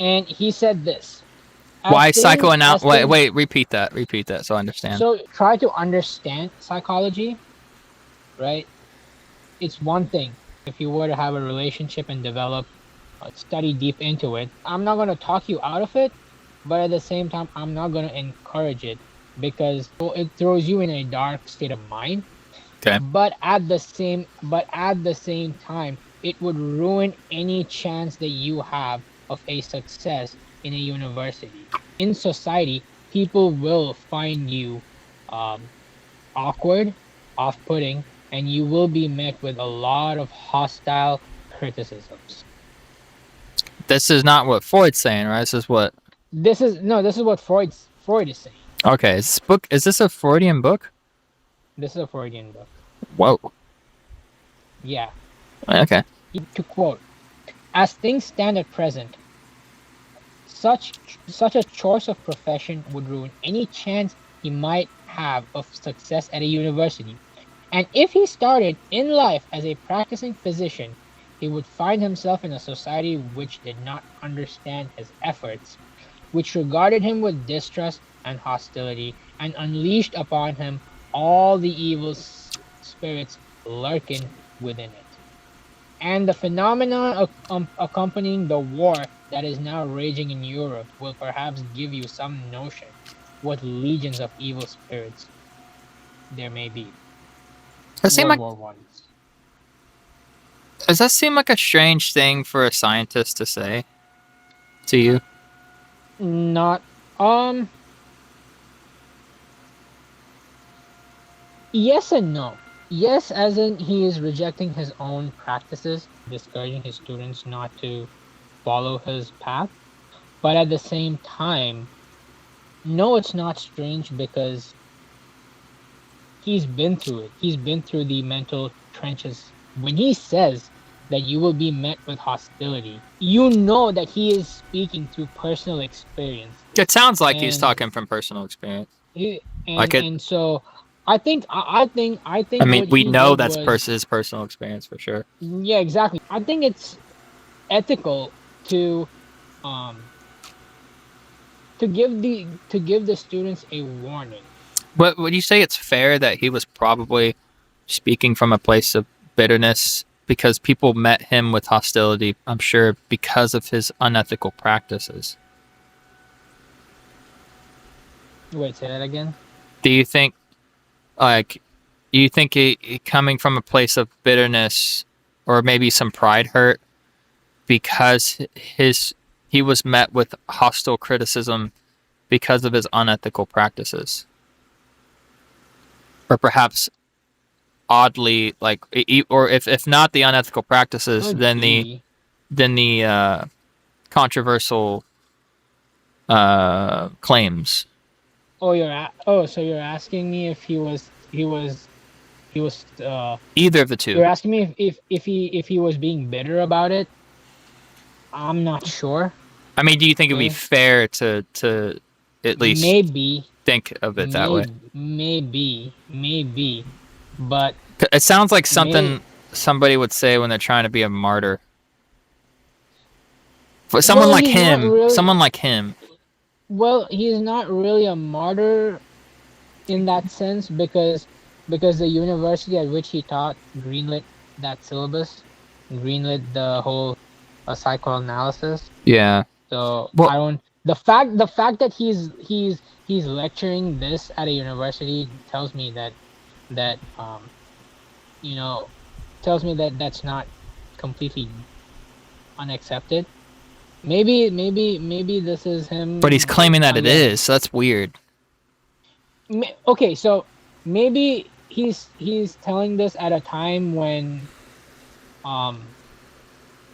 And he said this: as Why things, psychoanalysis? Wait, repeat that. Repeat that so I understand. so try to understand psychology, right? It's one thing if you were to have a relationship and develop, study deep into it. I'm not going to talk you out of it, but at the same time, I'm not going to encourage it because it throws you in a dark state of mind. Okay. But at the same time, it would ruin any chance that you have of a success in a university. In society, people will find you um, awkward, off-putting, and you will be met with a lot of hostile criticisms. This is not what Freud's saying, right? This is what. This is what Freud is saying. Okay, is this a Freudian book? This is a Freudian book. Whoa. Yeah. Okay. To quote, as things stand at present, such a choice of profession would ruin any chance he might have of success at a university. And if he started in life as a practicing physician, he would find himself in a society which did not understand his efforts, which regarded him with distrust and hostility, and unleashed upon him all the evil spirits lurking within it. And the phenomenon accompanying the war that is now raging in Europe will perhaps give you some notion what legions of evil spirits there may be. That seem World like War Ones. Does that seem like a strange thing for a scientist to say to you? Not yes and no. Yes, as in he is rejecting his own practices, discouraging his students not to follow his path. But at the same time, no, it's not strange because he's been through it. He's been through the mental trenches. When he says that you will be met with hostility, you know that he is speaking through personal experience. It sounds like he's And talking from personal experience. he, Like it. and so I think I mean, what we he know did that's was, his personal experience for sure. yeah, exactly. I think it's ethical to um to give the students a warning. But would you say it's fair that he was probably speaking from a place of bitterness because people met him with hostility? I'm sure because of his unethical practices. Wait, say that again. Do you think, like, he coming from a place of bitterness or maybe some pride hurt because he was met with hostile criticism because of his unethical practices, or perhaps oddly, like, or if not the unethical practices, Could then the be. controversial claims. So you're asking me if he was Either of the two. you're asking me if he was being bitter about it. I'm not sure. I mean, do you think it would be Okay, fair to at least maybe, think of it that way? maybe, but It sounds like may something somebody would say when they're trying to be a martyr. For well, he's not really. someone like him. Well, he's not really a martyr in that sense because the university at which he taught greenlit that syllabus, greenlit the whole psychoanalysis. Yeah. So Well, I don't. The fact that he's lecturing this at a university tells me that you know tells me that that's not completely unaccepted. Maybe this is but he's him. claiming that it Again, is. So that's weird. okay, so maybe he's telling this at a time when um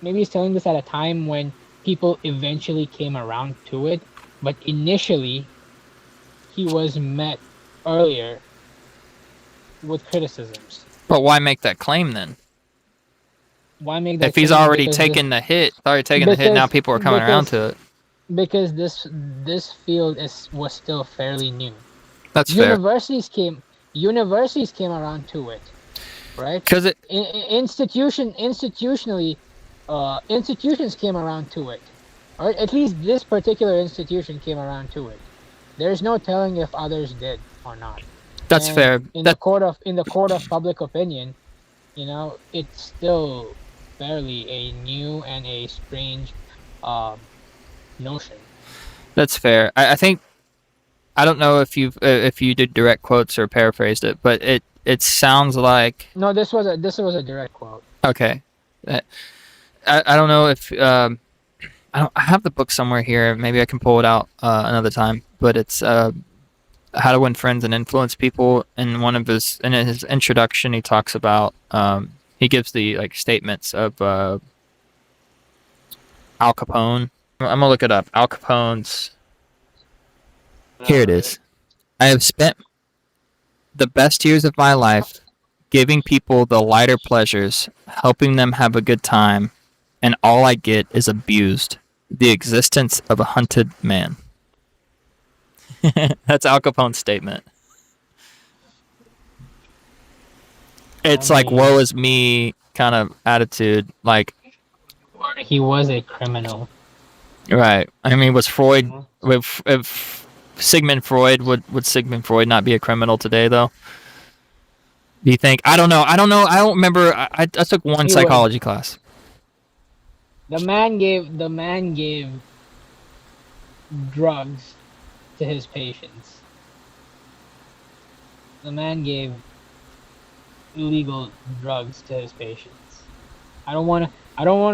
maybe he's telling this at a time when people eventually came around to it, but initially he was met earlier with criticisms. But why make that claim then? Why make If that he's claim? already Because this taken the hit, now because people are coming around because to it. because this field is was still fairly new. That's fair. Universities came around to it, right? Because it, Institutionally, institutions came around to it. or at least this particular institution came around to it. There's no telling if others did or not. That's And fair. in the That court of public opinion, it's still fairly a new and a strange um notion. that's fair. I think I don't know if you did direct quotes or paraphrased it, but it sounds like No, this was a direct quote. okay. Uh, I don't know if I have the book somewhere here. Maybe I can pull it out another time. But it's How to Win Friends and Influence People. In his introduction, he talks about he gives the like statements of Al Capone. I'm gonna look it up. Al Capone's. Here it is. I have spent the best years of my life giving people the lighter pleasures, helping them have a good time, and all I get is abused. The existence of a hunted man. That's Al Capone's statement. I It's like mean, woe is me kind of attitude. Like, he was a criminal. right. I mean, was Freud Mhm. if Sigmund Freud would Sigmund Freud not be a criminal today though? Do you think? I don't know. I don't know. I don't remember. I took one He would. psychology class. The man gave drugs to his patients. The man gave illegal drugs to his patients. I don't want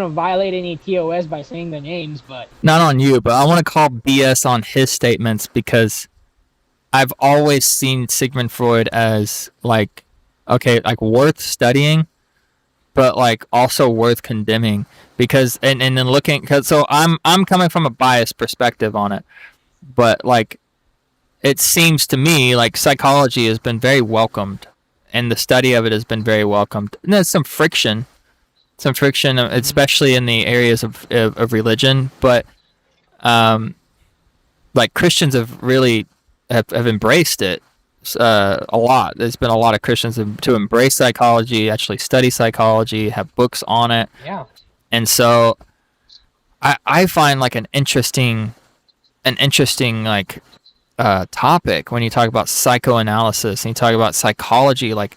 to violate any TOS by saying the names, but Not on you, but I want to call BS on his statements because I've always seen Sigmund Freud as like okay, like worth studying, but like also worth condemning because and then looking cuz so I'm coming from a biased perspective on it. But like it seems to me like psychology has been very welcomed and the study of it has been very welcomed. And there's some friction Mhm. especially in the areas of religion, but um like Christians have really have embraced it a lot. There's been a lot of Christians to embrace psychology, actually study psychology, have books on it, Yeah. and so I find like an interesting like topic when you talk about psychoanalysis and you talk about psychology. Like,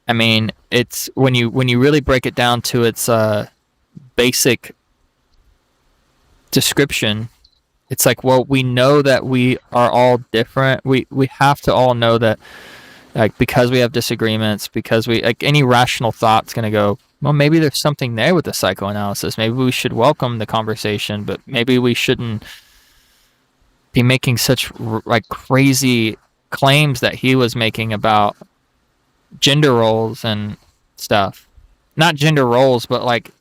I mean, it's when you really break it down to its basic description. It's like, well, we know that we are all different. We have to all know that, like, because we have disagreements, because we like any rational thought's gonna go, well, maybe there's something there with the psychoanalysis. Maybe we should welcome the conversation, but maybe we shouldn't be making such like crazy claims that he was making about gender roles and stuff. Not gender roles, but like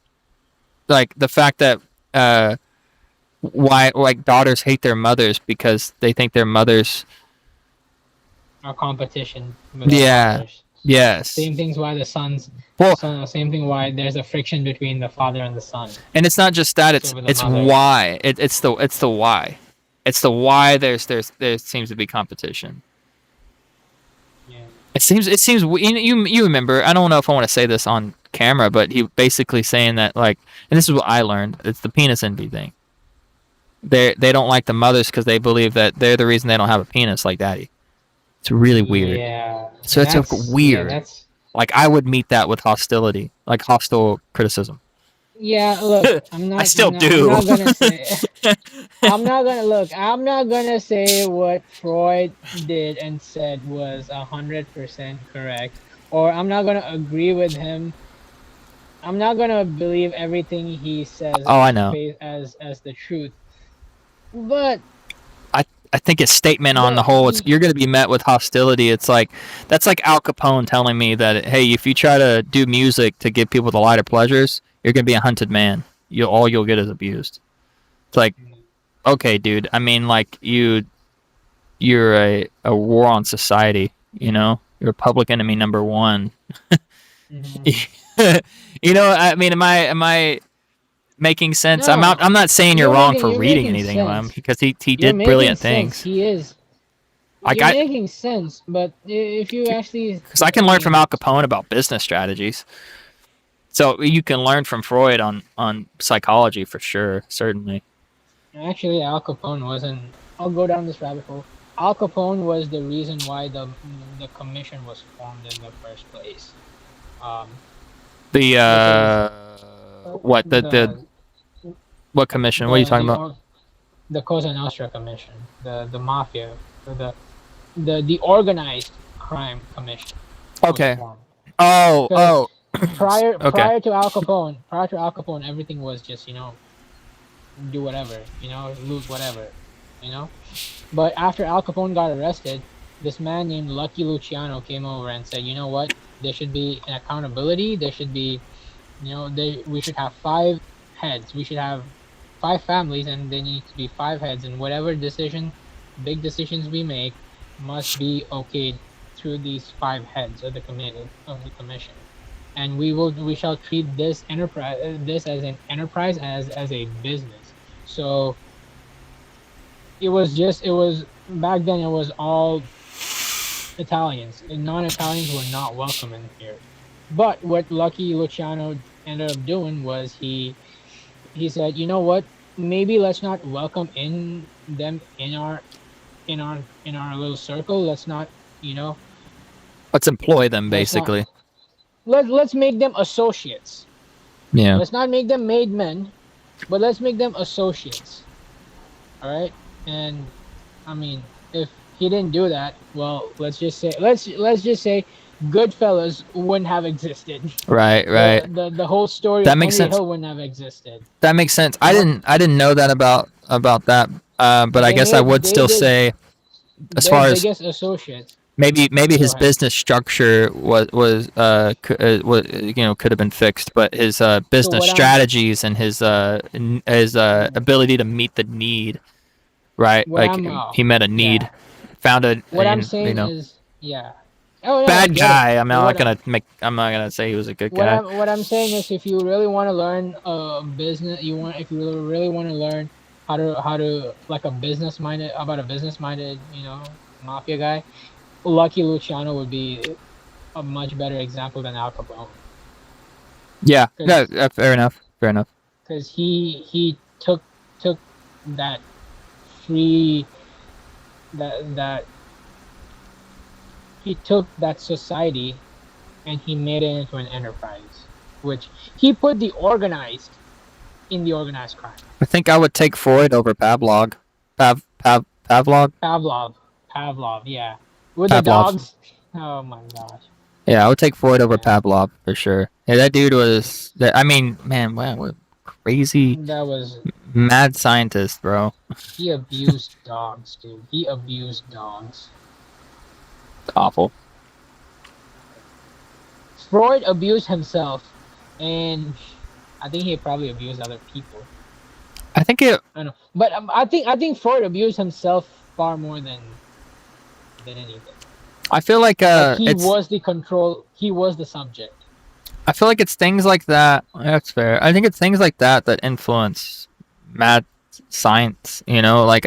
the fact that uh, why like daughters hate their mothers because they think their mothers. Our competition with our Yeah. fathers. Yes. Same things why Well, same thing why there's a friction between the father and the son. and it's not just that. It's over the It's mother. why. It's the why. It's the why. There seems to be competition. Yeah. It seems you remember. I don't know if I want to say this on camera, but he basically saying that like, and this is what I learned. It's the penis envy thing. They don't like the mothers because they believe that they're the reason they don't have a penis like daddy. It's really weird. Yeah. So it's a weird. That's Like I would meet that with hostility, like hostile criticism. yeah, look, I'm I not still I'm not I'm do. not gonna say I'm not gonna say what Freud did and said was 100% correct, or I'm not gonna agree with him. I'm not gonna believe everything he says Oh, I as know. the truth. But I think his statement on the whole, it's the you're going to be met with hostility. It's like that's like Al Capone telling me that hey, if you try to do music to give people the lighter pleasures, you're going to be a hunted man. You all you'll get is abused. It's like okay, dude. I mean, like you're a war on society. You know, you're public enemy number one. Mhm. I mean, am I making sense? No, I'm not saying you're you're wrong making for you're reading making anything of him sense. because he You're did making brilliant sense. things. He is. Like You're making sense, but if you actually, because I can I learn from mean, Al Capone about business strategies. So you can learn from Freud on psychology for sure, certainly. Actually, Al Capone wasn't. I'll go down this rabbit hole. Al Capone was the reason why the commission was formed in the first place. Um, The because what the the what commission? What are you talking the about? or the Cosa Nostra commission, the mafia, or the organized crime commission was Okay. formed. Oh, Because oh. Okay. Prior to Al Capone, everything was just do whatever, loot whatever, you know. But after Al Capone got arrested, this man named Lucky Luciano came over and said, you know what? There should be an accountability. There should be, we should have five heads. We should have five families, and there needs to be five heads. And whatever big decisions we make, must be okayed through these five heads of the commission. And we shall treat this as an enterprise, as a business. So it was back then, it was all Italians, and non-Italians were not welcome in here. But what Lucky Luciano ended up doing was he said, you know what, maybe let's not welcome in them in our little circle. Let's not, you know Let's employ them let's not basically. let's make them associates. Yeah. Let's not make them made men, but let's make them associates. All right. And I mean, if he didn't do that, well, let's just say Goodfellas wouldn't have existed. Right, right. The whole story of That makes Henry sense. Hill wouldn't have existed. That makes sense. Mar- I didn't know that about that. But I guess I would they still did say, as their far as biggest associates. maybe Go his ahead. business structure could have been fixed, but his So business strategies and his ability to meet the need, right? what Like I'm he met a need, yeah. found What I'm you saying know, is, yeah. Oh no, I bad get it. guy. What I'm not gonna say he was a good guy. what I'm saying is, if you really want to learn a business, if you really want to learn how to like a business minded, mafia guy, Lucky Luciano would be a much better example than Al Capone, Yeah, no, because fair enough. Fair enough. he took that free that he took that society, and he made it into an enterprise, which he put the organized in the organized crime. I think I would take Freud over Pavlov. Pavlov. Pavlov, Pavlov, yeah, with the Pavlov. dogs. Oh my gosh, Yeah, I would take Freud over yeah, Pavlov for sure. Yeah, that dude was. I mean, man, wow, what crazy that was mad scientist, bro. he abused dogs, dude. He abused dogs. It's awful. Freud abused himself, and I think he probably abused other people. I think it. I don't know, but I think Freud abused himself far more than anything. I feel like Like he it's. was the control. He was the subject. I feel like it's things like that. That's fair. I think it's things like that that influence mad science. Like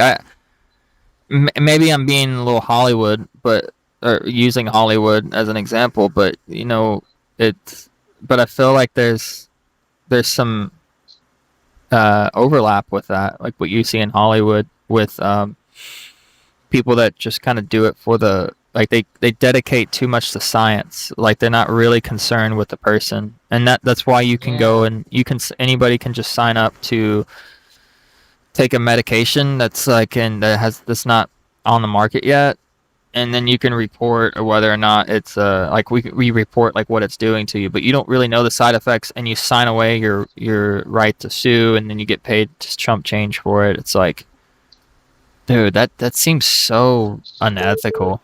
maybe I'm being a little Hollywood, but or using Hollywood as an example, but it's. But I feel like there's some overlap with that, like what you see in Hollywood with people that just kind of do it for the like they dedicate too much to science, like they're not really concerned with the person, and that's why you can go Yeah, and anybody can just sign up to take a medication that's like that's not on the market yet, and then you can report whether or not it's like we report like what it's doing to you, but you don't really know the side effects, and you sign away your right to sue, and then you get paid just chump change for it. It's like, dude, that seems so unethical.